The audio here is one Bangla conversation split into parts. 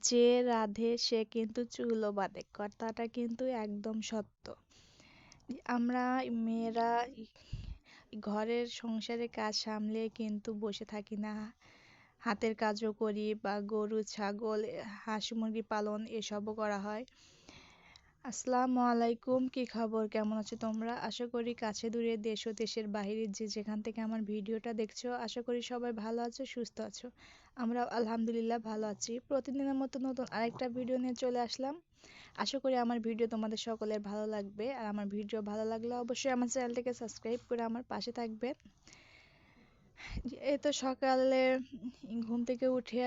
যে রাঁধে সে কিন্তু চুলও বাঁধে, কথাটা কিন্তু একদম সত্য। আমরা মেয়েরা ঘরের সংসারের কাজ সামলে কিন্তু বসে থাকি না, হাতের কাজও করি বা গরু ছাগল হাঁস মুরগি পালন এসবও করা হয়। আসসালামু আলাইকুম, কি খবর, কেমন আছো তোমরা? আশা করি কাছে দূরে দেশ ও দেশের বাইরে যে যেখান থেকে আমার ভিডিওটা দেখছো, আশা করি সবাই ভালো আছো, সুস্থ আছো। আমরা আলহামদুলিল্লাহ ভালো আছি। প্রতিদিনের মতো নতুন আরেকটা ভিডিও নিয়ে চলে আসলাম। আশা করি আমার ভিডিও তোমাদের সকলের ভালো লাগবে, আর আমার ভিডিও ভালো লাগলে অবশ্যই আমার চ্যানেলটিকে সাবস্ক্রাইব করে আমার পাশে থাকবে। এই তো সকালে ঘুম থেকে উঠে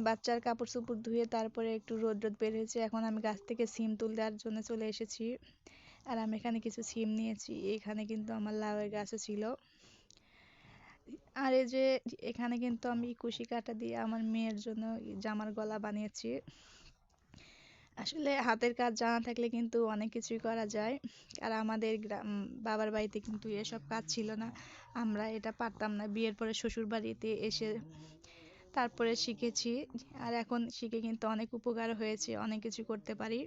বাচ্চার কাপড় চোপড় ধুয়ে তারপরে একটু রোদ বের হয়েছে, এখন আমি গাছ থেকে সিম তুলবার জন্য চলে এসেছি। আর আমি এখানে কিছু সিম নিয়েছি, এখানে কিন্তু আমার লাউয়ের গাছও ছিল। আর এই যে এখানে কিন্তু আমি কুশি কাঁটা দিয়ে আমার মেয়ের জন্য জামার গলা বানিয়েছি। আসলে হাতের কাজ জানা থাকলে কিন্তু অনেক কিছুই করা যায়। আর আমাদের বাবার বাড়িতে কিন্তু এসব কাজ ছিল না, আমরা এটা পারতাম না। বিয়ের পরে শ্বশুর বাড়িতে এসে তারপরে শিখেছি। আর এখন শিখে কিন্তু অনেক উপকার হয়েছে, অনেক কিছু করতে পারি।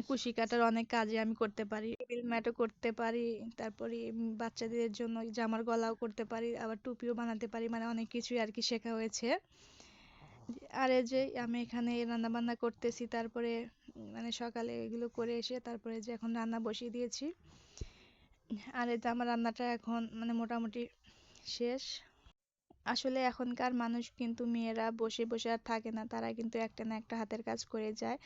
কুশি কাটার অনেক কাজে আমি করতে পারি, টেবিল ম্যাটও করতে পারি, তারপরে বাচ্চাদের জন্য জামার গলাও করতে পারি, আবার টুপিও বানাতে পারি। অনেক কিছুই আর কি শেখা হয়েছে। আর এই যে আমি এখানে রান্না বান্না করতেছি, তারপরে সকালে এগুলো করে এসে তারপরে যে এখন রান্না বসিয়ে দিয়েছি। আর এই যে আমার রান্নাটা এখন মোটামুটি শেষ। আসলে এখনকার মানুষ কিন্তু মেয়েরা বসে বসে আর থাকে না, তারা কিন্তু একটা না একটা হাতের কাজ করে যায়।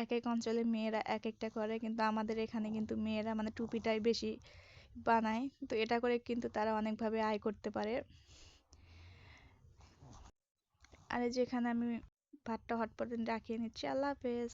এক এক অঞ্চলে মেয়েরা এক একটা করে, কিন্তু আমাদের এখানে কিন্তু মেয়েরা টুপিটাই বেশি বানায়, তো এটা করে কিন্তু তারা অনেকভাবে আয় করতে পারে। আর এই যেখানে আমি ভাতটা হটপটে রাখিয়ে নিচ্ছি। আল্লাহ হাফেজ।